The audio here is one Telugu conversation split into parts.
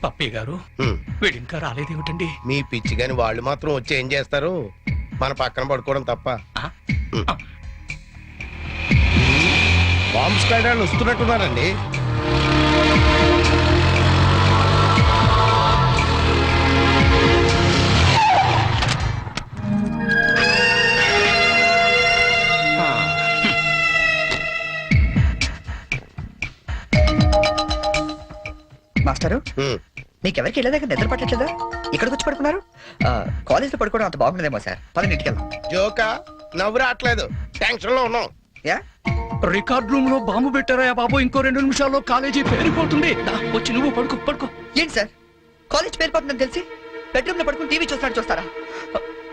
పప్పయ్య గారు వీడు ఇంకా రాలేదేమిటండి? మీ పిచ్చి గాని వాళ్ళు మాత్రం వచ్చి ఏం చేస్తారు? మన పక్కన పడుకోవడం తప్ప. బాంబ్ స్క్వాడ్ వాళ్ళు వస్తున్నట్టున్నారండి. మాస్టరు, మీకెవరికి వెళ్ళేదాకా నిద్ర పట్టట్లేదా? ఇక్కడికి వచ్చి పడుకున్నారు. కాలేజ్ లో పడుకోవడం అంత బాగుండదేమో సార్. పదని ఇంటికి వెళ్దాం. జోకా? నవ్వు రావట్లేదు, టెన్షన్ లో ఉన్నాం. యా, రికార్డ్ రూమ్ లో బాంబు పెట్టారా బాబు? ఇంకో 2 నిమిషాల్లో కాలేజీ పేరిపోతుంది. వచ్చి నువ్వు పడుకో పడుకో. ఏంటి సార్, కాలేజ్ పేరుపోతుందని తెలిసి బెడ్రూమ్ లో పడుకుని టీవీ చూస్తారా?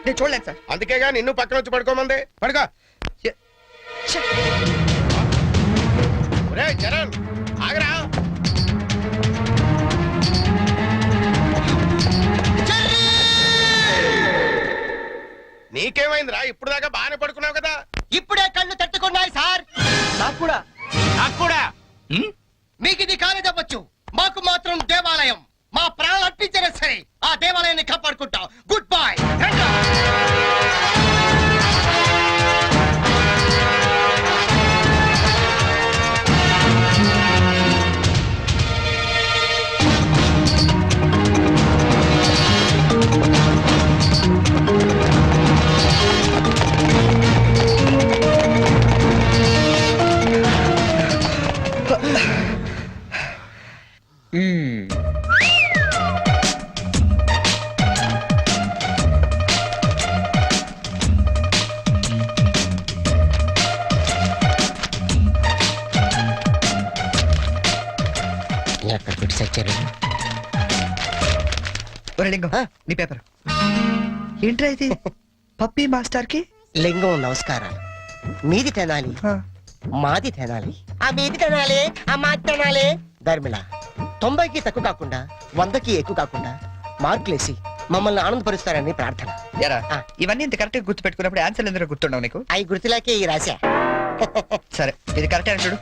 నేను చూడలేను సార్. అందుకేగా నిన్ను పక్కన వచ్చి పడుకోమంది. పడుకో. ఒరేయ్ చరణ్, ఆగరా. నీకేమైందిరా? ఇప్పుడు దాకా బాగానే పడుకున్నావు కదా. ఇప్పుడే కళ్ళు తట్టుకున్నాయి సార్. నాకు కూడా. మీకు ఇది కాలేజ్ అవ్వచ్చు, మాకు మాత్రం దేవాలయం. మా ప్రాణాలు అర్పించినా సరే ఆ దేవాలయాన్ని కాపాడుకుంటాం. Good bye. లింగం, నీ పేపర్ ఏంట్రా ఇది? పప్పీ మాస్టర్ కి లింగం నమస్కారాలు. మీది తినాలి, మాది తినాలి. ఆ మీది తినాలి, ఆ మాది తినాలి. ధర్మిళ 90కి తక్కువ కాకుండా 100కి ఎక్కువ కాకుండా మార్కులేసి మమ్మల్ని ఆనందపరుస్తారని ప్రార్థన. ఇవన్నీ ఇంత కరెక్ట్ గా గుర్తు పెట్టుకున్నప్పుడు ఆన్సర్ ఎందుకు గుర్తుండవు నీకు? అవి గుర్తులాకే ఈ రాశా. సరే, ఇది కరెక్ట్ అని చూడు.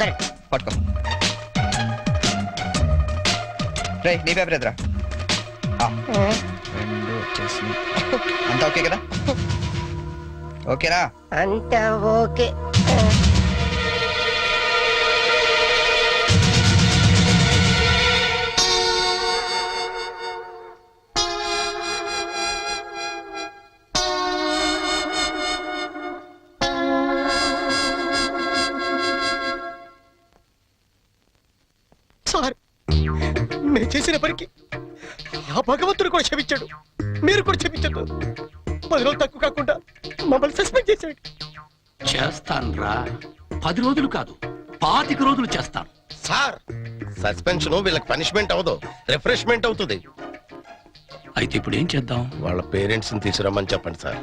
కరెక్ట్. పట్టుకో. రే, నీ పేపర్ ఎదురా. 2 వచ్చేసి అంతా ఓకే కదా? ఓకేనా? అంతా ఓకే. సార్, నేను చేసిన పనికి ఆ భగవంతుడు కూడా క్షమించాడు. మీరు కూడా క్షమించదు. 10 రోజులు తక్కువ కాకుండా మమ్మల్ని సస్పెండ్ చేశాడు. చేస్తాను రా. 10 రోజులు కాదు, 25 రోజులు చేస్తాను. సార్, సస్పెన్షన్ వీళ్ళకి పనిష్మెంట్ అవదు, రిఫ్రెష్మెంట్ అవుతుంది. అయితే ఇప్పుడు ఏం చేద్దాం? వాళ్ళ పేరెంట్స్ ని తీసుకురమ్మని చెప్పండి సార్.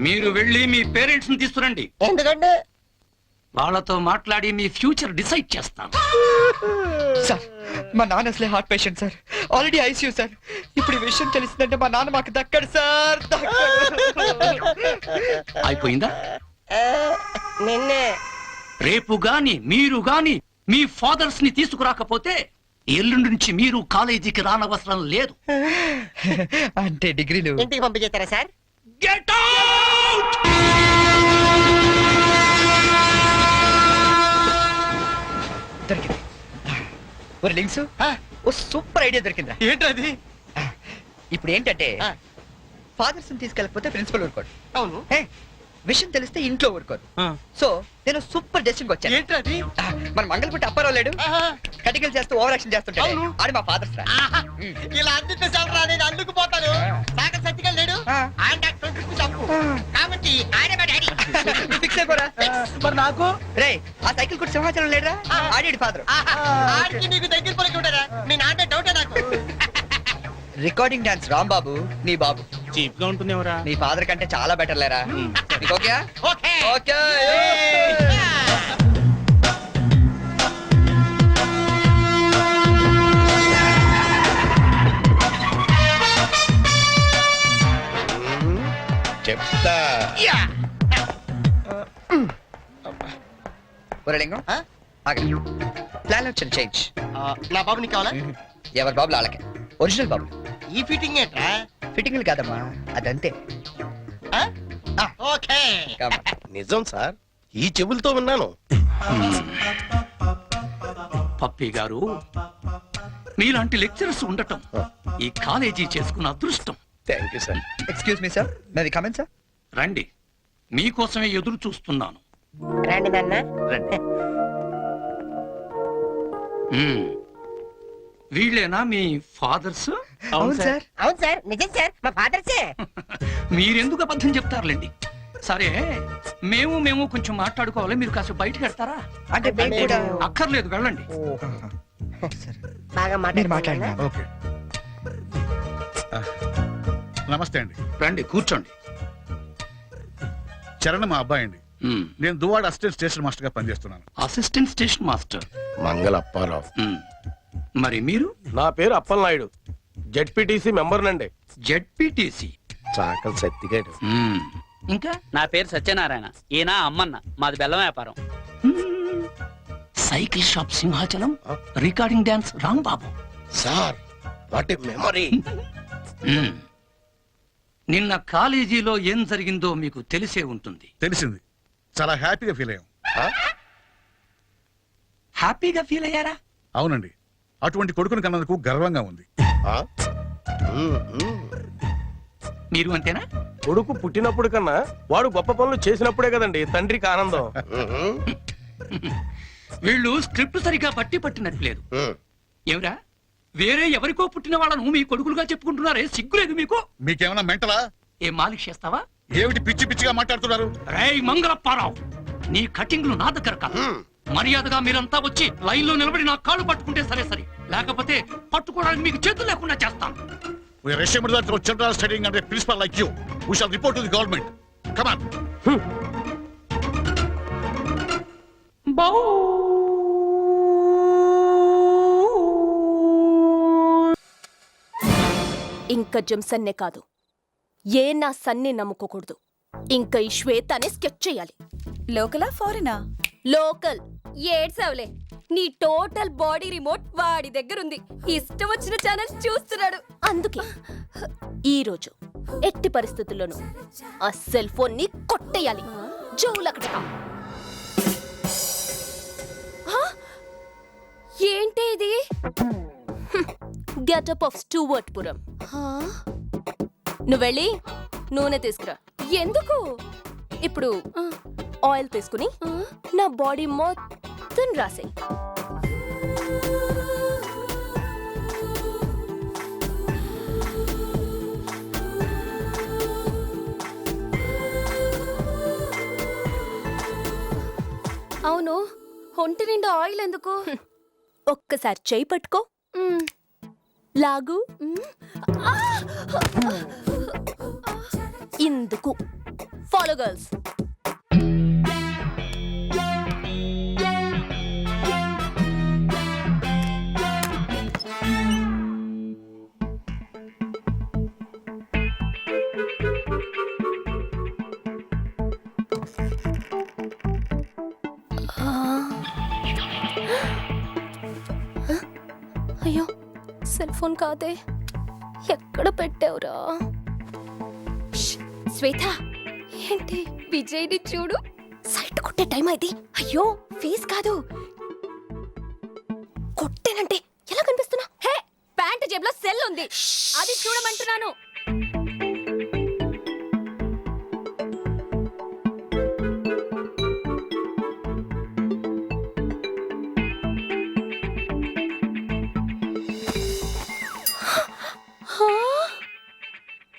మీరు వెళ్ళి మీ పేరెంట్స్ ని తీసుకురండి. ఎందుకంటే వాళ్ళతో మాట్లాడి మీ ఫ్యూచర్ డిసైడ్ చేస్తాను. సార్, మా నాన్న అసలే heart patient sir. Already ICU sir. ఇప్పుడు ఈ విషయం తెలిసిందంటే మా నాన్న మాకు దక్కడు సార్. అయిపోయిందా? నిన్నే రేపు గాని మీరు గాని మీ ఫాదర్స్ ని తీసుకురాకపోతే ఎల్లుండి నుంచి మీరు కాలేజీకి రానవసరం లేదు. అంటే డిగ్రీలు ఇంటికి పంపించేస్తారా సార్? Get out! దొరికింది. ఒరే లింక్స్, ఓ సూపర్ ఐడియా దొరికిందా? ఏంటది? ఇప్పుడు ఏంటంటే ఫాదర్స్ తీసుకెళ్ళకపోతే ప్రిన్సిపల్ ఊరుకోడు. అవును. విషయం తెలిస్తే ఇంట్లో ఊరుకోరు. సో నేను సూపర్ డెసిషన్ వచ్చాను. ఏంటది? మన మంగళపుట్టి అప్పారావు లేడు, కటికలు చేస్తూ ఓవర్ యాక్షన్ చేస్తుంటాడు. ఆడి మా ఫాదర్స్ రా. ఇలా అందితే సార్ నేను అందుకు పోతాను. సాగర్ సత్తికల్ లేడు, ఆయన డాక్టర్ చంపు కాబట్టి ఆయన మా డాడీ. ఫిక్స్ అయిపోరా. మరి నాకు రే, ఆ సైకిల్ కూడా సింహాచలం లేడురా, ఆడి ఫాదర్. ఆడికి నీకు దగ్గర పలికి ఉంటారా? మీ నాన్న డౌటే నాకు. రికార్డింగ్ డాన్స్ రాంబాబు నీ బాబు. చీప్ గా ఉంటుంది ఎవరా? నీ ఫాదర్ కంటే చాలా బెటర్ లేరా. Okay okay okay. చెప్తా. ఒరే లింగం, ఆగండి. ప్లాన్ వచ్చిన చేంజ్. నా బాబు నీకు కావాలా? ఎవరి బాబులు వాళ్ళకే. ఒరిజినల్ బాబులు. ఈ ఫిట్టింగ్ ఏంట్రా? ఫిట్టింగ్లు కాదమ్మా, అదంతే. ఓకే. Come on. నిజం సార్, ఈ చెవులతో విన్నాను. పప్పి గారు, మీలాంటి లెక్చరర్స్ ఉండటం ఈ కాలేజీ చేసుకున్న అదృష్టం. Thank you sir. Excuse me sir, may we come in sir. రండి, మీకోసమే ఎదురు చూస్తున్నాను. రండి నాన్న. రండి. వీళ్ళేనా మీ ఫాదర్స్? అవును సార్. అవును సార్, నిజం సార్, మా ఫాదర్సే. మీరెందుకు అబద్ధం చెప్తారులేండి. సరే, మేము కొంచెం మాట్లాడుకోవాలి. మీరు కాస్త బయటకు వెళ్తారా? అంటే మేము కూడా అక్కర్లేదు, వెళ్ళండి. సరే. బాగా మీరు మాట్లాడండి. ఓకే. నమస్తే అండి. రండి, కూర్చోండి. చరణ్ మా అబ్బాయి అండి. నేను దువాడ అసిస్టెంట్ స్టేషన్ మాస్టర్ గా పనిచేస్తున్నాను. Assistant station master. మంగళ అప్పారావు. మరి మీరు? నా పేరు అప్పలనాయుడు, జెడ్పీటీసీ మెంబర్ నండి. జెడ్పీటీసీ. చాకల్ సత్తిగాడు. ఇంకా? నా పేరు సత్యనారాయణ, ఈయన అమ్మన్న, మాది బెల్లం వ్యాపారం. Cycle shop Simhachalam, recording dance Rambabu. Sir, what a memory. నిన్న కాలేజీలో ఏం జరిగిందో మీకు తెలిసే ఉంటుంది. తెలిసింది. చాలా హ్యాపీగా ఫీల్ అయ్యాం. హ్యాపీగా ఫీల్ అయ్యారా? అవునండి, అటువంటి కొడుకుని కన్నందుకు గర్వంగా ఉంది. మీరు అంతేనా? కొడుకు పుట్టినప్పుడు కన్నా వాడు గొప్ప పనులు చేసినప్పుడే కదండి తండ్రికి ఆనందం. వీళ్ళు స్క్రిప్ట్ సరిగా పట్టినట్లేదు. ఏమిరా, వేరే ఎవరికో పుట్టిన వాళ్ళను మీ కొడుకులుగా చెప్పుకుంటున్నారే, సిగ్గులేదు మీకు? మీకేమైనా మెంటలా? ఏ మాలిష్ చేస్తావా? ఏమిటి పిచ్చి పిచ్చిగా మాట్లాడుతున్నారు? రేయ్ మంగళప్పారావు, నీ కటింగ్లు నా దగ్గర కాదు. మర్యాదగా మీరంతా వచ్చి లైన్ లో నిలబడి నా కాళ్ళు పట్టుకుంటే సరే, లేకపోతే పట్టుకోవడానికి మీకు చేతులు లేకుండా చేస్తాను. We are ashamed that our children are studying under a principal like you. We shall report to the government. Come on. ఇంకా జంసన్నే కాదు, ఏ నా సన్ని నమ్ముకోకూడదు. ఇంకా ఈ శ్వేతనే స్కెచ్ చేయాలి. లోకలా ఫారెనా? లోకల్. ఏడ్సావులే, నీ టోటల్ బాడీ రిమోట్ వాడి దగ్గరుంది. ఇష్టం వచ్చిన ఛానల్ చూస్తున్నాడు. అందుకే ఈ రోజు ఎట్టి పరిస్థితుల్లోనూ ఆ సెల్ ఫోన్ ని కొట్టేయాలి. జోలకట. ఏంటి ఇది? గెటప్ ఆఫ్ స్టూవర్ట్ పురం. నువ్వెళ్ళి నూనె తీసుకురా. ఎందుకు? ఇప్పుడు ఆయిల్ తీసుకుని నా బాడీ మొత్తం రాసేయి. అవును, ఒంటి నిండా ఆయిల్ ఎందుకు? ఒక్కసారి చేయి పట్టుకో, లాగు. ఇందుకు. Follow girls. అయ్యో, సెల్ ఫోన్ కాదే, ఎక్కడ పెట్టావురా? శ్వేత, ఏంటి? విజయ్ని చూడు, సైట్ కొట్టే టైం అది. అయ్యో, ఫేస్ కాదు, కొట్టేనంటే ఎలా కనిపిస్తున్నా? హే, ప్యాంట్ జేబులో సెల్ ఉంది, అది చూడమంటున్నాను.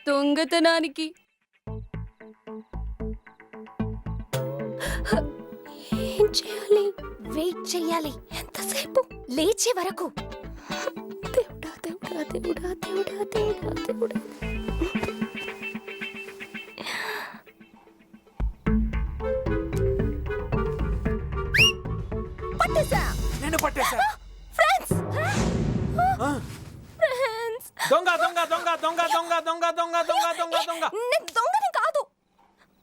దొంగతనానికి ఏం చేయాలి? వెయిట్ చేయాలి. ఎంతసేపు? లేచే వరకు. దేవుడా దేవుడా దేవుడా దేవుడా దేవుడా దేవుడా. పట్టేసా. నేను పట్టేశా. ఫ్రెండ్స్, దొంగ దొంగ దొంగ దొంగ దొంగ దొంగ దొంగ దొంగ దొంగ దొంగ. నేను దొంగని కాదు.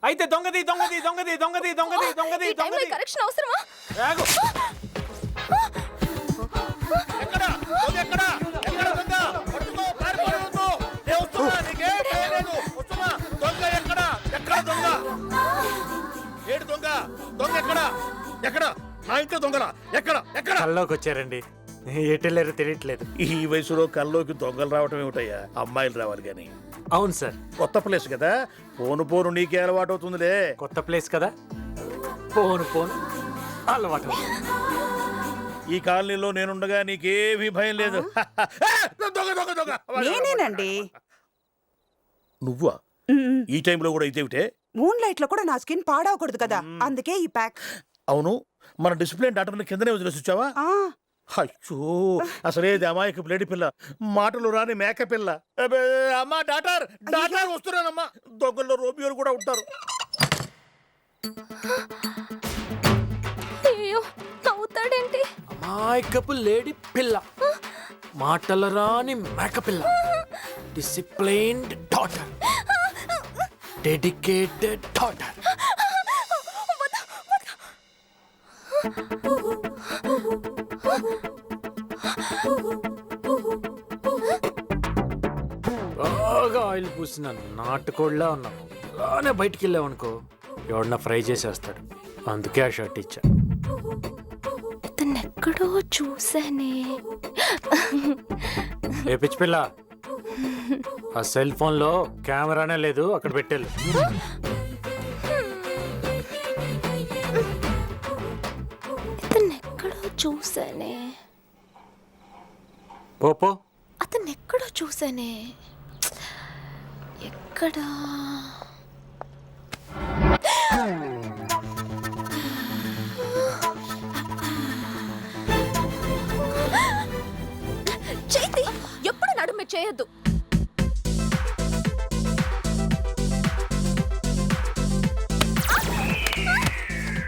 అయితే దొంగది దొంగది దొంగది దొంగది దొంగది దొంగది దొంగది. కరెక్షన్ అవసరమా? ఆగు. ఎక్కడ ఎక్కడ నా ఇంట్లో దొంగల ఎక్కడ ఎక్కడ కల్లోకి వచ్చారండి ఎటెళ్ళారో తెలియట్లేదు. ఈ వయసులో కల్లోకి దొంగలు రావటం ఏమిటయ్యా, అమ్మాయిలు రావాలి గాని. అవును సార్, కొత్త ప్లేస్ కదా, పోను పోను నీకే అలవాటు అవుతుందిలే. కొత్త ప్లేస్ కదా, పోను పోను అలవాటు. ఈ కాలనీలో నేనుండగా నీకేమీ భయం లేదు. దొంగ దొంగ దొంగ నేనేనండి. నువ్వా? ఈ టైంలో కూడా ఇదేమిటే? మూన్ లైట్ లో కూడా నా స్కిన్ పాడవకూడదు కదా, అందుకే ఈ ప్యాక్. అవును, మన డిసిప్లిన్ డాక్టర్ని కిందనే వదిలేసి వచ్చావా? ఆ అయ్యో, అసలేది అమాయకు బ్లేడి పిల్ల, మాటలు రాని మేక పిల్ల. అబ్బే, అమ్మా డాక్టర్ డాక్టర్ వస్తున్నానమ్మా. దొంగల్లో రోమియోలు కూడా ఉంటారు. అయ్యో నవ్వుతాడేంటి? అమాయకపు లేడీ పిల్ల, మాటల రాని మేక పిల్ల, డిసిప్లైన్డ్ డాటర్, డెడికేటెడ్ డాటర్. బాగా ఆయిల్ పూసిన నాటుకోళ్ళ ఉన్నావు. అలానే బయటికి వెళ్ళావనుకో ఎవడన్నా ఫ్రై చేసేస్తాడు. అందుకే ఆ షర్ట్ ఇచ్చా. ఇతను ఎక్కడో చూసానే. ఏ పిచ్చి పిల్ల, ఆ సెల్ ఫోన్ లో కెమెరానే లేదు, అక్కడ పెట్టేళ్ళు. ఇతను ఎక్కడో చూసానే. పోపో. అతను ఎక్కడో చూసానే. ఎక్కడా? చైతి, ఎప్పుడు నడుము చేయొద్దు.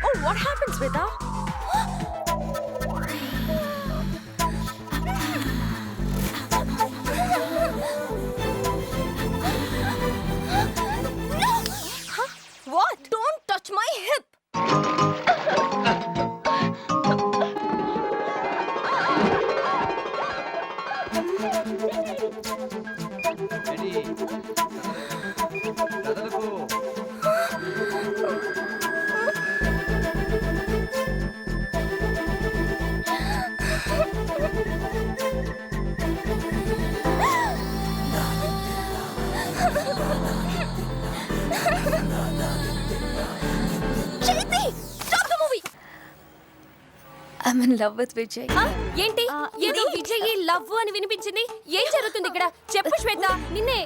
Oh, what happened, Sweta? What? Don't touch my hip! Chaiti, stop the movie! I'm in love with Vijay. ఏంటి ఏదో విజయ్ లవ్ అని వినిపించింది. ఏం జరుగుతుంది ఇక్కడ? చెప్పు శ్వేత. నిన్నే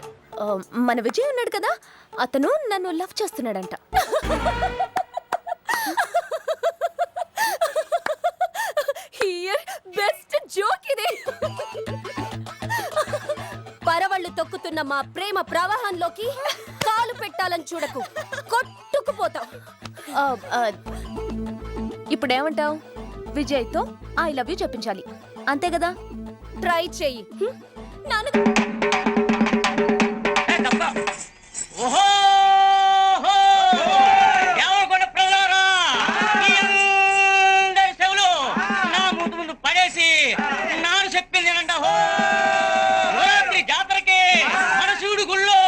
మన విజయ్ ఉన్నాడు కదా, అతను నన్ను లవ్ చేస్తున్నాడంట. హియర్ బెస్ట్ జోక్ ఇది. పరవళ్ళు తొక్కుతున్న మా ప్రేమ ప్రవాహంలోకి కాలు పెట్టాలని చూడకు, కొట్టుకుపోతావు. ఇప్పుడేమంటావు? విజయ్తో ఐ లవ్ యూ చెప్పించాలి, అంతే కదా? ట్రై చెయ్యి. పడేసి నాను చెప్పింది జాతరకి మనసుడు గుళ్ళో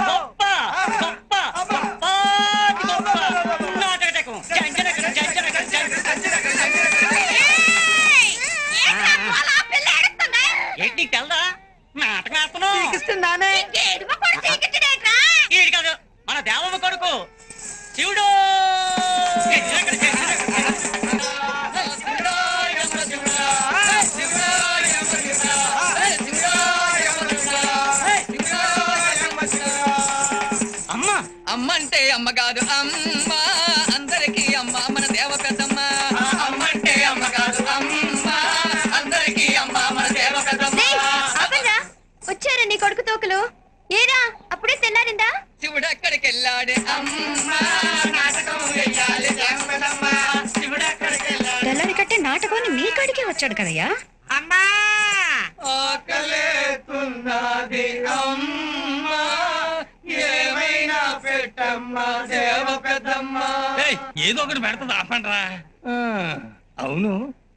గొప్ప గొప్ప గొప్ప నాటకం. ఏంటి తెల్దా నాటకం ఆడుతున్నావు? ఈడు కాదు, మన దేవమ్మ కొడుకు శివుడు. అమ్మ అమ్మ అంటే అమ్మ కాదు అమ్మ, అందరికీ అమ్మ మన దేవ పెద్దమ్మ. అమ్మ అంటే అమ్మ కాదు అమ్మ, అందరికీ అమ్మ మన దేవ పెద్దమ్మ. వచ్చారా నీ కొడుకు తోకలు? ఏరా అప్పుడే తెల్లారిందా? శివుడు ఎక్కడికి వెళ్ళాడు అమ్మ, నాటకం వెయ్యాలి దేవపెద్దమ్మ. శివుడు ఎక్కడికి వెళ్ళాడు? తెల్లారి కట్టే నాటకాన్ని మీ కాడికే వచ్చాడు కదయ్యా. అమ్మా ఆకలేతున్నది అమ్మ, ఏమైనా పెట్టమ్మ దేవ పెద్దమ్మ. ఏదో ఒకటి పెడతా ఆపండ్రా. అవును,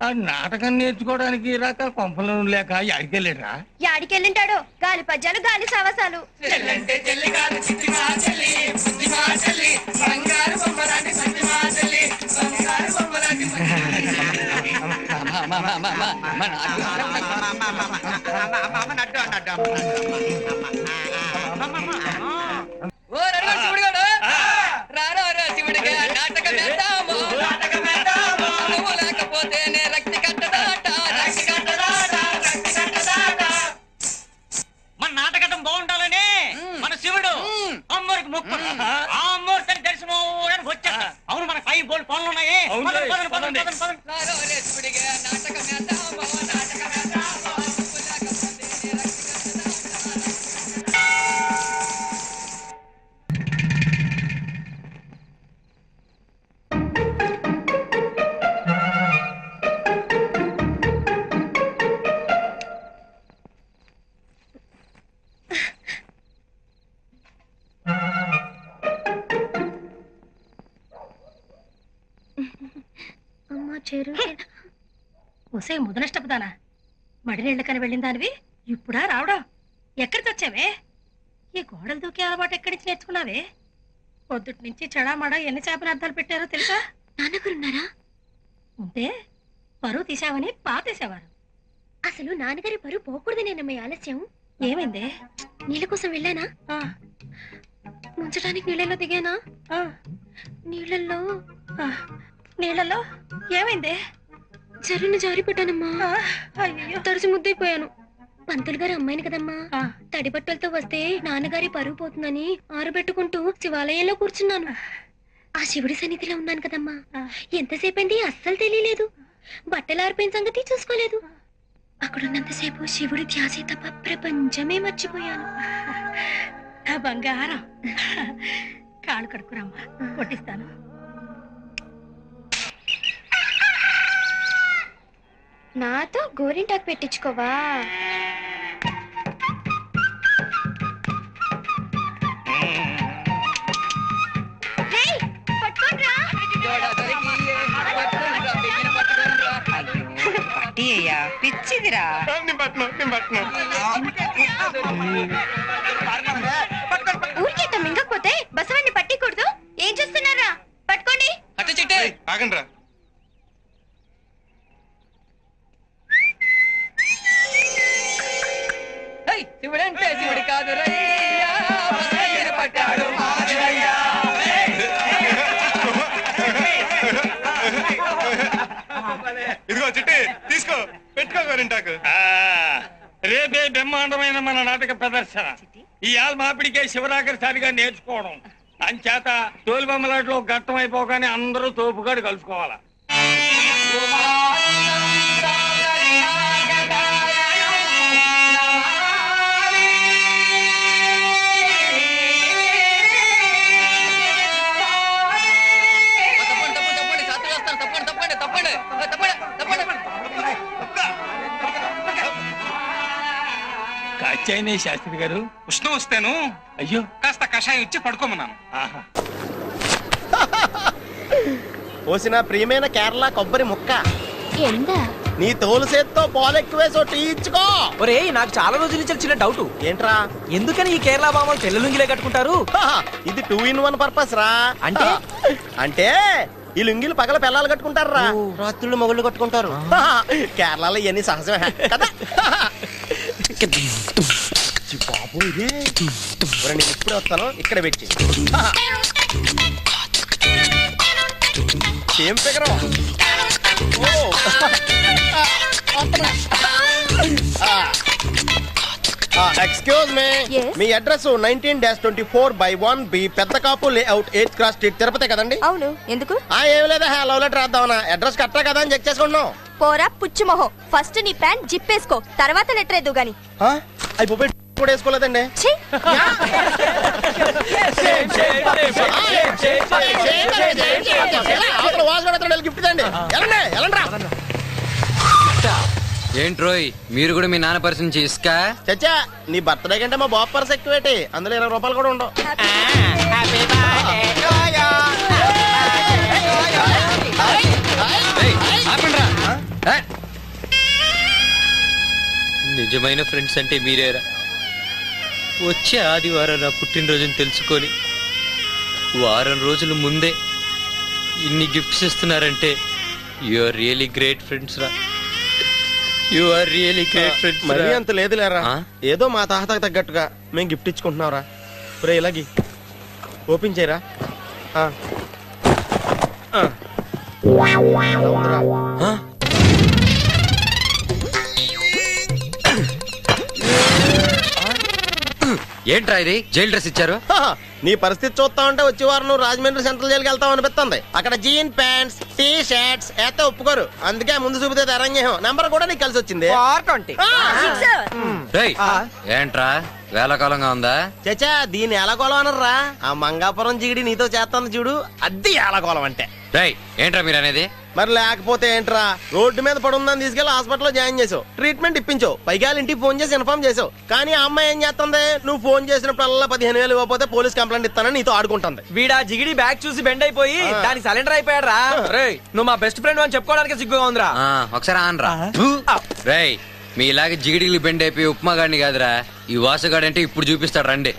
ఆ నాటకం నేర్చుకోవడానికి రాక కొంపలు లేక యాడికెళ్ళాడురా? యాడికెళ్ళింటాడో, గాలి పద్యాలు గాలి సావసాలు. చెల్లంటే చెల్లి కాదు చిట్టి మా చెల్లి, బుద్ధి మా చెల్లి, బంగారు బొమ్మలాంటి సంచి మా చెల్లి, బంగారు ఓ నడుమ శివుడు గాడు రారా శివుడిగా నాటకం వేద్దాము నువ్వు లేకపోతేనే రక్తి కట్టదాట మన నాటకం బాగుండాలని మన శివుడు అమ్మోరికి మొక్కు ఆ అమ్మోరి తన దర్శనం వచ్చా అవును మన 5 గోల్డ్ పనులు ఉన్నాయి రారా శివుడిగా నాటకం వేద్దాము నాటకం వేద్దాము నువ్వు లేకపోతేనే రక్తి కట్టదాట. అమ్మా చెరువు ఒసే ముదనష్టపదానా మడినీళ్ళకని వెళ్ళిన దానివి ఇప్పుడా రావడం ఎక్కడికి వచ్చావే ఈ గోడలు దూకే అలవాటు ఎక్కడి నుంచి నేర్చుకున్నావే పొద్దుటి నుంచి చెడామడా ఎన్ని చేపల అర్థాలు పెట్టారో తెలుసా నాన్నగారున్నారా ఉంటే పరువు తీసావని పాతేసేవారు అసలు నాన్నగారి పరువు పోకూడదనేనమ్మ ఆలస్యం ఏమైందే నీళ్ళ కోసం వెళ్ళానా ముంచడానికి నీళ్ళలో దిగానా నీళ్ళల్లో నీళ్ళల్లో ఏమైందే జరుని జారిపడ్డానమ్మా తడిసి ముద్దైపోయాను పంతులు గారు అమ్మాయిని కదమ్మా తడి బట్టలతో వస్తే నాన్నగారి పరుగు పోతుందని ఆరబెట్టుకుంటూ శివాలయంలో కూర్చున్నాను ఆ శివుడి సన్నిధిలో ఉన్నాను కదమ్మా ఎంతసేపైంది అస్సలు తెలియలేదు బట్టలు ఆరిపోయిన సంగతి చూసుకోలేదు అక్కడున్నంతసేపు శివుడి ధ్యాసే తప్ప ప్రపంచమే మర్చిపోయాను నా బంగారం కాళ్ళు కడుక్కురమ్మా కొట్టిస్తాను నాతో గోరింటాకు పెట్టించుకోవా పిచ్చిదిరా ఊరికేట మింగకపోతే బసవాన్ని పట్టికూడదు ఏం చేస్తున్నారా పట్టుకోండి అట్ట చిట్టే ఆగండ్రా. శివుడంటే శివుడి కాదు రయ్యా బసవయ్యను పట్టాడు మారయ్యా. ఇదిగో చిట్టి తీసుకో పెట్టుకో గోరింటాకు. రేపే బ్రహ్మాండమైన మన నాటక ప్రదర్శన ఈ ఆల్ మాపిడికే శివరాకరిసారిగా నేర్చుకోవడం అంచేత తోలుబొమ్మలాట్లో ఘట్టం అయిపోగానే అందరూ తోపుగాడు కలుసుకోవాలా తప్పండి శాస్త్రి వస్తాను తప్పండి తప్పండి తప్పండి తప్పండి తప్పండి కచ్చైనే శాస్త్రి గారు ఉష్ణం వస్తేను అయ్యో కాస్త కషాయం ఇచ్చి పడుకోమన్నాను. ఆహా పోసిన ప్రియమైన కేరళ కొబ్బరి ముక్క ఎందా నీ తోలు చేత్తో పాలెక్కువేసో టీ ఇచ్చుకో. ఒరే నాకు చాలా రోజుల నుంచి చిన్న డౌట్ ఏంట్రా? ఎందుకని ఈ కేరళ బామలు తెల్ల లుంగిలే కట్టుకుంటారు? ఇది 2 in 1 పర్పస్ రా. అంటే అంటే ఈ లుంగిలు పగల పిల్లలు కట్టుకుంటారు, రాత్రులు మొగుళ్ళు కట్టుకుంటారు. కేరళలో ఇవన్నీ సహజమే కదా. బాబు ఇదే నేను ఇప్పుడే వస్తాను, ఇక్కడ పెట్టి ఏం ఫిగరం. Excuse me address 19-24/1B Pedda Kapu layout 8th cross street Tirupati కదండి? అవును ఎందుకు ఏం లేదా లవ్ లెటర్ రాద్దామన్నా. అడ్రస్ కరెక్టా కదా అని చెక్ చేసుకుంటున్నాం. పోరా పుచ్చు మొహం ఫస్ట్ నీ ప్యాంట్ జిప్పేసుకో తర్వాత లెటర్ ఎద్దు గాని అయిపోయి కూడా వేసుకోలేదండి. గిఫ్ట్ అండి. ఏంట్రోయ్ మీరు కూడా మీ నాన్న పర్స్ నుంచి ఇసుకా చచ్చా నీ బర్త్డే కంటే మా బాబు పర్స్ ఎక్కువేటి, అందులో 20 రూపాయలు కూడా ఉండవు. నిజమైన ఫ్రెండ్స్ అంటే మీరేరా. వచ్చే ఆదివారం నా పుట్టినరోజుని తెలుసుకొని వారం రోజుల ముందే ఇన్ని గిఫ్ట్స్ ఇస్తున్నారంటే you are really great friends రా. You are really great friends. మరీ అంత లేదులేరా, ఆ? ఏదో మా తాహతకు తగ్గట్టుగా మేము గిఫ్ట్ ఇచ్చుకుంటున్నావురా. రే ఇలాగి ఓపెన్ చేయరా. ఆ. ఆ. ఎలా ఉందిరా? ఏంట్రా ఇది జైల్ డ్రెస్ ఇచ్చారు? హా, నీ పరిస్థితి చూస్తా ఉంటే వచ్చే వారం నువ్వు రాజమండ్రి సెంట్రల్ జైలుకి వెళ్తావు అనిపిస్తుంది. అక్కడ జీన్ ప్యాంట్స్ టీ షర్ట్స్ అయితే ఒప్పుకోరు, అందుకే ముందు చూపితే అరంగేహం నెంబర్ కూడా నీకు కలిసి వచ్చింది. 420. రేయ్, ఏంట్రా వేలకాలంగా ఉందా? చచ్చా దీన్ని ఎలాగోలం అనర్రా, ఆ మంగాపురం జిగిడి నీతో చేస్తాను చూడు, అది ఎలాగోలం అంటే. రేయ్, ఏంట్రా మీరు అనేది? మరి లేకపోతే ఏంట్రా, రోడ్డు మీద పడుందని తీసుకెళ్లి హాస్పిటల్లో జాయిన్ చేసావు, ట్రీట్మెంట్ ఇప్పించావు, పైగా ఇంటికి ఫోన్ చేసి ఇన్ఫార్మ్ చేసావు. కానీ ఆ అమ్మాయి ఏం చేస్తుంది, నువ్వు ఫోన్ చేసినప్పుడల్లా 15,000 ఇవ్వకపోతే పోలీస్ కంప్లైంట్ ఇస్తానని నీతో ఆడుకుంటుంది. వీడా జిగిడి బ్యాగ్ చూసి బెండ్ అయిపోయి దానికి సరెండర్ అయిపోయాడు రా. రేయ్ నువ్వు మా బెస్ట్ ఫ్రెండ్ అని చెప్పుకోవడానికి సిగ్గుగా ఉందిరా. ఒకసారి ఆనరా. రేయ్, మీ ఇలాగే జిగిడిగిలి బెండ్ అయిపోయి ఉప్మా గాడిని కాదురా, ఈ వాసుగాడు అంటే ఇప్పుడు చూపిస్తాడు రండి.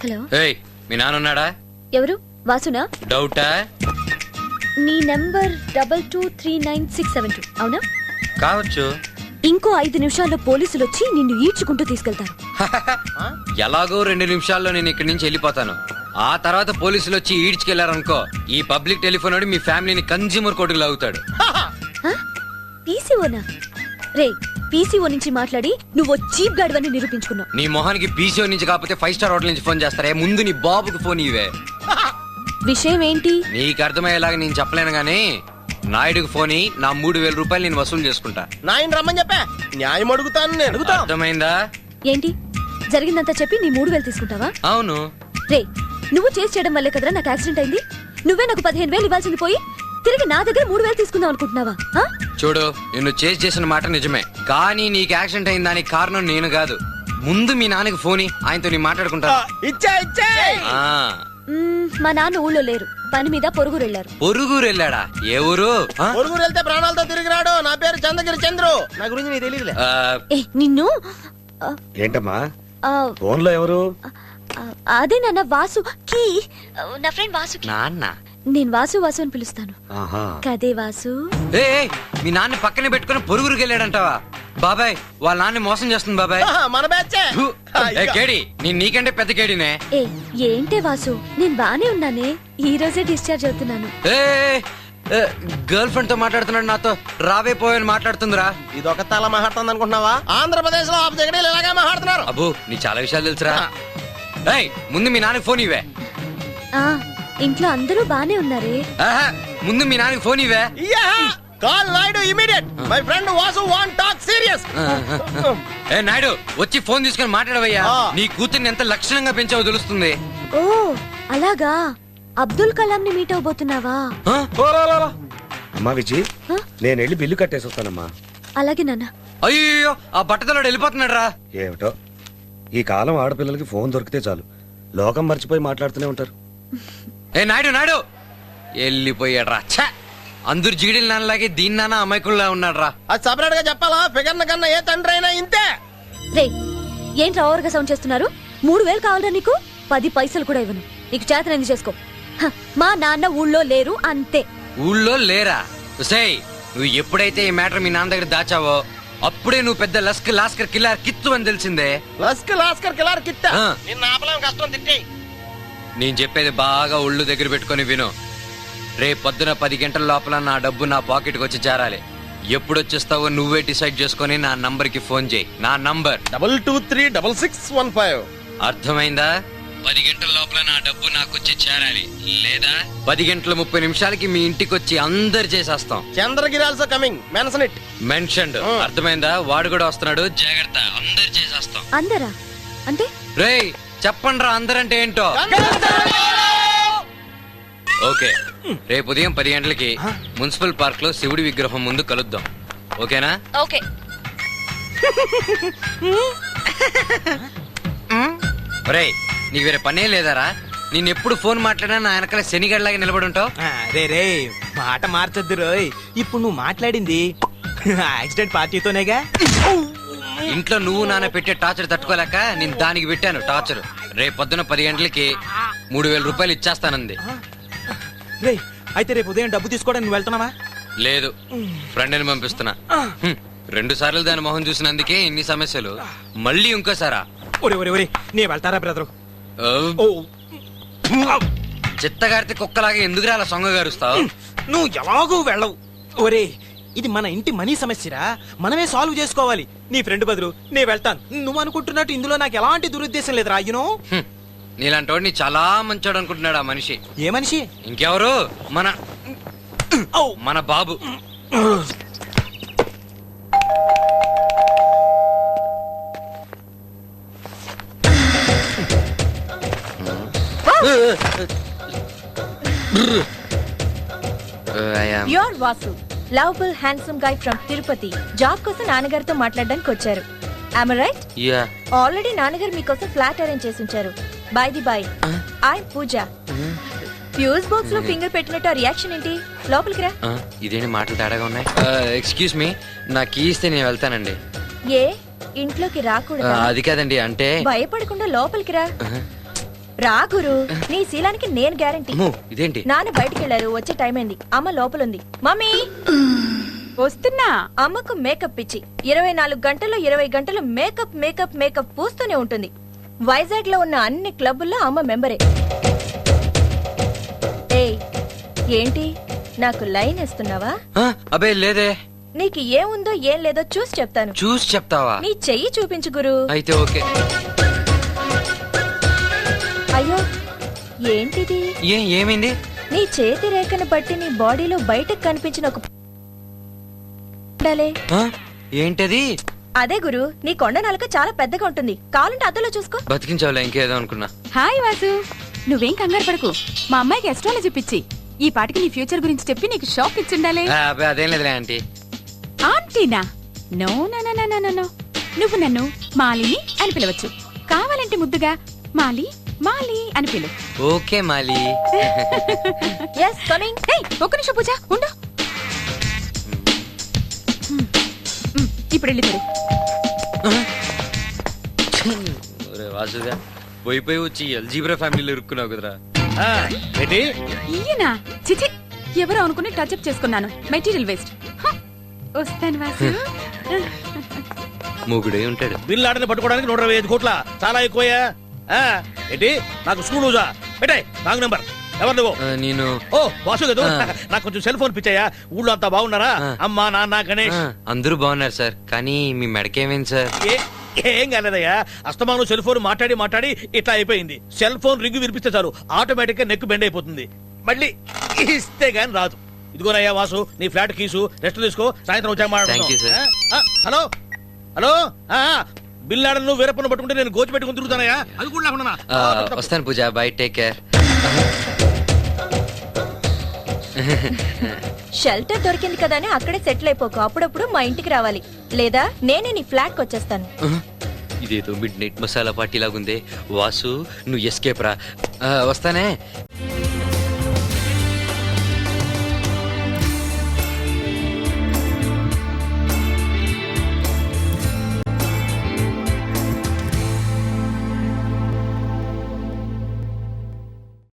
హలో, ఏయ్, మీ నాన్న ఉన్నాడా? ఎవరు? వాసునా? డౌటా? నీ నంబర్ 223967 అవునా? కావచ్చు. ఇంకో 5 నిమిషాల్లో పోలీసులు వచ్చి నిన్ను ఈడ్చుకుంటూ తీసుకెళ్తారు. ఎలాగో 2 నిమిషాల్లో నేను ఇక్కడి నుంచి వెళ్ళిపోతాను. ఆ తర్వాత పోలీసులు వచ్చి ఈడ్చుకెళ్లారనుకో, ఈ పబ్లిక్ టెలిఫోన్ వాడు మీ ఫ్యామిలీని కన్జ్యూమర్ కోర్టుకు లాగుతాడు. పీసీఓనా? రే, పీసీఓ నుంచి మాట్లాడి నువ్వు చీప్ గార్డ్ అని నిరూపించుకున్నావు. నీ మొహానికి పీసీఓ నుంచి కాకపోతే 5 స్టార్ హోటల్ నుంచి ఫోన్ చేస్తారే, ముందు నీ బాబుకి ఫోన్ ఇవే. విషయం ఏంటి? నీకు అర్థమయ్యేలాగా నేను చెప్పలేను గానీ నాయుడుకి ఫోన్ ఇయ్యి, నా 3,000 రూపాయలు నేను వసూలు చేసుకుంటా. నాయన రమ్మని చెప్పా, న్యాయం అడుగుతాను నేను. అర్థమైందా? ఏంటి జరిగిందంతా చెప్పి నీ 3,000 తీసుకుంటావా? అవును. రే, నువ్వు చేసి చేయడం వల్లే కదరా నాకు యాక్సిడెంట్ అయింది. నువ్వే నాకు 15,000 ఇవ్వాల్సింది పోయి తిరిగి నా దగ్గర 3,000 తీసుకుందాం అనుకుంటున్నావా? చూడు, నిన్ను చేసిన మాట నిజమే, కానీ నీకు యాక్సిడెంట్ అయిన దానికి కారణం నేను కాదు. ముందు మీ నాన్నకి ఫోన్ ఇయ్యి, ఆయనతో నీ మాట్లాడుకుంటా. మా నాన్న ఊళ్ళో లేరు, పని మీద పొరుగురు వెళ్ళారు. పొరుగురు వెళ్ళాడా? ఏ ఊరు? పొరుగురు వెళ్తే ప్రాణాలతో తిరిగి రాడు. నా పేరు చంద్రగిరి చంద్రు, నా గురించి నీకు తెలియదులే. నిన్ను ఏంటమ్మా ఆ, ఫోన్ లో ఎవరు? అదే నాన్న వాసు కీ, నా ఫ్రెండ్ వాసు. నాన్న? నేను వాసు వాసు అని పిలుస్తాను. కదే వాసు. ఏయ్, మీ నాన్న పక్కనే పెట్టుకుని పొరుగురికి వెళ్ళాడంటావా? బాబాయ్, వాళ్ళ నాన్న మోసం చేస్తుంది బాబాయ్. మన బ్యాచ్. కేడి, నీకంటే పెద్ద కేడినే. ఏ ఏంటే వాసు, నేను బానే ఉన్నానే, ఈ రోజే డిశ్చార్జ్ అవుతున్నాను. గర్ల్ ఫ్రెండ్ తో మాట్లాడుతున్నాడు, నాతో రావే పోయని మాట్లాడుతుందిరా. ఇదొక తల మాట్లాడుతుంది అనుకుంటున్నావా? ఆంధ్రప్రదేశ్ లో ఆఫ్ జగడీలు ఇలాగే మాట్లాడుతున్నారు. అబ్బో, నీ చాలా విషయాలు తెలుసురా. ఏయ్, ముందు మీ నాన్నకి ఫోన్ ఇవే. ఇంట్లో అందరూ బానే ఉన్నారే. ముందు మీ నాన్నకి ఫోన్ ఇవే. Call Naidu immediate. My friend Vasu want talk serious. ఏ నాయుడు, వచ్చి ఫోన్ తీసుకొని మాట్లాడవయ్యా. నీ కూతుర్ని ఎంత లక్షణంగా పెంచావో తెలుస్తుంది. ఓ అలాగా, అబ్దుల్ కలాం ని మీట్ అవబోతున్నావా? అమ్మా విజయ్, నేను వెళ్ళి బిల్లు కట్టేసి వస్తానమ్మా. అలాగే నాన్న. అయ్యో, ఆ బట్టతలో వెళ్ళిపోతున్నాడు రా. ఏమిటో ఈ కాలం ఆడపిల్లలకి ఫోన్ దొరికితే చాలు, లోకం మర్చిపోయి మాట్లాడుతూనే ఉంటారు. ఏ నాయుడు నాయుడు వెళ్ళిపోయాడు రా. అందరు జీడిల నాన్నలాగే దీని నాన్న అమాయకుల్లా ఉన్నాడు రా. అది సపరేట్ గా చెప్పాలా? ఫిగర్ కన్నా ఏ తండ్రి అయినా ఇంతే. రే, ఏంట్రా ఓవర్గా సౌండ్ చేస్తున్నారు? 3,000 కావాలరా నీకు? 10 పైసలు కూడా ఇవ్వను. నీకు చేతనైంది చేసుకో. మా నాన్న ఊళ్ళో లేరు అంతే. ఊళ్ళో లేరా? ఉసేయ్, నువ్వు ఎప్పుడైతే ఈ మ్యాటర్ మీ నాన్న దగ్గర దాచావో అప్పుడే నువ్వు పెద్ద లస్క్ లాస్కర్ కిల్లర్ కిత్తు అని తెలిసిందే. లస్క్ లాస్కర్ కిల్లర్ కిత్తా? నిన్న ఆపలేం, కష్టం తిట్టి. నేను చెప్పేది బాగా ఒళ్ళు దగ్గర పెట్టుకొని విను. రేపు పొద్దున 10 గంటల లోపల నా డబ్బు నా పాకెట్కి వచ్చి చేరాలి. ఎప్పుడు వచ్చేస్తావో నువ్వే డిసైడ్ చేసుకుని నా నంబర్ కి ఫోన్ చేయి. నా నంబర్ 223615. అర్థమైందా? 10 గంటల లోపల నా డబ్బు నాకు వచ్చి చేరాలి, లేదా 10 గంటల 30 నిమిషాలకి మీ ఇంటికి వచ్చి అందరు చేసేస్తాం. Chandragiri also coming, mention it. Mentioned. అర్థమైందా? వాడు కూడా వస్తున్నాడు, జాగ్రత్త. అందరు చేసేస్తాం. అందరా అంటే? రేయ్, చెప్పండి రా, అందరంటే ఏంటో. ఓకే, రేపు ఉదయం 10 గంటలకి మున్సిపల్ పార్క్ లో శివుడి విగ్రహం ముందు కలుద్దాం. ఓకేనా? ఓకే. రేయ్, నీకు వేరే పనే లేదారా? నిన్నెప్పుడు ఫోన్ మాట్లాడినా నా వెనకాల శనిగడ్లాగా నిలబడి ఉంటావు. రే మాట మార్చొద్దు రోయ్. ఇప్పుడు నువ్వు మాట్లాడింది యాక్సిడెంట్ పార్టీతోనేగా. ఇంట్లో నువ్వు నాన్న పెట్టే టార్చర్ తట్టుకోలేక నేను దానికి పెట్టాను టార్చర్. రేపు పొద్దున 10 గంటలకి 3,000 రూపాయలు ఇచ్చేస్తానంది. రే, అయితే రేపు ఉదయం డబ్బు తీసుకోవడానికి నువ్వు వెళ్తున్నావా? లేదు ఫ్రెండ్ని పంపిస్తున్నా 2 సార్లు దాని మొహం చూసినందుకే ఇన్ని సమస్యలు. మళ్ళీ ఇంకోసారా? ఒరే ఒరే ఒరే నే వెళ్తారా బ్రదరు? ఓ, చిత్తగారితే కుక్కలాగా ఎందుకు అలా సొంగ గారుస్తావు? నువ్వు ఎలాగూ వెళ్ళవు. ఒరే ఇది మన ఇంటి మనీ సమస్యరా, మనమే సాల్వ్ చేసుకోవాలి. నీ ఫ్రెండ్ బదులు నే వెళ్తాను. నువ్వు అనుకుంటున్నట్టు ఇందులో నాకు ఎలాంటి దురుద్దేశం లేదురా. యూనో నీలాంటి చాలా మంచోడు అనుకుంటున్నాడు ఆ మనిషి. ఏ మనిషి? ఇంకెవరు? మన బాబు. Your Vasu, lovable handsome guy from Tirupati. Job కోసం నాన్నగారితో మాట్లాడడానికి వచ్చారు. Am I right? Yeah. Already నాన్నగారు మీకోసం ఫ్లాట్ అరేంజ్ చేసి ఉంచారు. By the by, I Pooja. Fuse box లో ఫింగర్ పెట్టినట్టు ఆ రియాక్షన్ ఏంటి? లోపలికి రా. ఇదేంటి మాటలు తేడాగా ఉన్నాయి? ఎక్స్క్యూజ్ మీ, నా కీ ఇస్తే నేను వెళ్తానండి. ఏ ఇంట్లోకి రాకూడదు? అది కాదండి, అంటే భయపడకుండా లోపలికి రా. రా గురు, నీ శీలానికి నేను గ్యారంటీ. ఇదేంటి? నాన్న బయటికి వెళ్ళారు, వచ్చే టైం అయింది. అమ్మ లోపలుంది. మమ్మీ వస్తున్నా. అమ్మకు మేకప్ పిచ్చి. 24 గంటల్లో 20 గంటలు మేకప్ మేకప్ మేకప్ పూస్తూనే ఉంటుంది. వైజాగ్ లో ఉన్న అన్ని క్లబ్బుల్లో అమ్మ మెంబరే. ఏయ్ ఏంటి నాకు లైన్ ఇస్తున్నావా? అబే లేదే. నీకు ఏముందో ఏం లేదో చూసి చెప్తాను. చూసి చెప్తావా? నీ చెయ్యి చూపించు గురు. అయితే ఓకే. అయ్యో ఏంటిది? ఏమైంది? నీ చేతి రేఖను బట్టి నీ బాడీలో బయటకు కనిపించిన ఒక ఉండాలే. ఏంటది? అదే గురు, నీ కొండ నాలుక చాలా పెద్దగా ఉంటుంది. కావాలంటే అద్దంలో చూసుకో. బతికించావులే, ఇంకేదో అనుకున్నా. హాయ్ వాసు, నువ్వేం కంగారు పడకు. మా అమ్మాయికి ఎస్ట్రాలజీ పిచ్చి. ఈ పాటికి నీ ఫ్యూచర్ గురించి చెప్పి నీకు షాక్ ఇచ్చుండాలే. అబ్బే అదేం లేదులే ఆంటీ. ఆంటీనా? No no no no no no. నువ్వు నన్ను మాలిని అని పిలవచ్చు. కావాలంటే ముద్దుగా మాలి మాలి అని పిలు. ఓకే మాలి. yes coming. ఏయ్ ఒక్క నిమిషం పూజ ఉండు. ఇప్పుడు వెళ్ళిద్దరు. వాసుగా పోయిపోయి వచ్చి ఎల్జీబ్రా ఫ్యామిలీలో ఇరుక్కున్నావు కదరా. ఈయన చిచి ఎవరో అనుకుని టచ్ అప్ చేసుకున్నాను. Material waste. వస్తాను వాసు. మూగుడే ఉంటాడు. బిల్లు ఆడని పట్టుకోవడానికి 125 కోట్ల చాలా ఎక్కువయ్యా. ఏంటి నాకు స్కూల్ ఊజా పెట్టే నాకు నెంబర్. ఎవరు నువ్వు? నేను ఓ వాసు కదా. నాకు కొంచెం సెల్ ఫోన్ పిచ్చాయా? ఊళ్ళో అంతా బాగున్నారా? అమ్మా నాన్న గణేష్ అందరూ బాగున్నారు సార్, కానీ మీ మెడకేమైంది సార్? ఏం కాలేదయ్యా, అస్తమానం సెల్ ఫోన్ మాట్లాడి మాట్లాడి ఇట్లా అయిపోయింది. సెల్ ఫోన్ రింగ్ వినిపిస్తే చాలు ఆటోమేటిక్ గా నెక్ బెండ్ అయిపోతుంది. మళ్ళీ ఇస్తే గాని రాదు. ఇదిగోనయ్యా వాసు, నీ ఫ్లాట్ కీసు. రెస్ట్ తీసుకో, సాయంత్రం వచ్చాక మాట్లాడుకుందాం. హలో హలో, బిల్ ఆడను వీరప్పను పట్టుకుంటే నేను గోచి పెట్టుకుని తిరుగుతానయ్యా. అది కూడా లేకుండా వస్తాను Pooja. Bye, take care. Shelter దొరికింది కదా అని అక్కడే సెటిల్ అయిపోకు. అప్పుడప్పుడు మా ఇంటికి రావాలి, లేదా నేనే నీ ఫ్లాట్ కి వచ్చేస్తాను. ఇదేదో మిడ్ నైట్ మసాలా పార్టీ లాగుందే. వాసు నువ్వు ఎస్కేప్ రా. వస్తానే.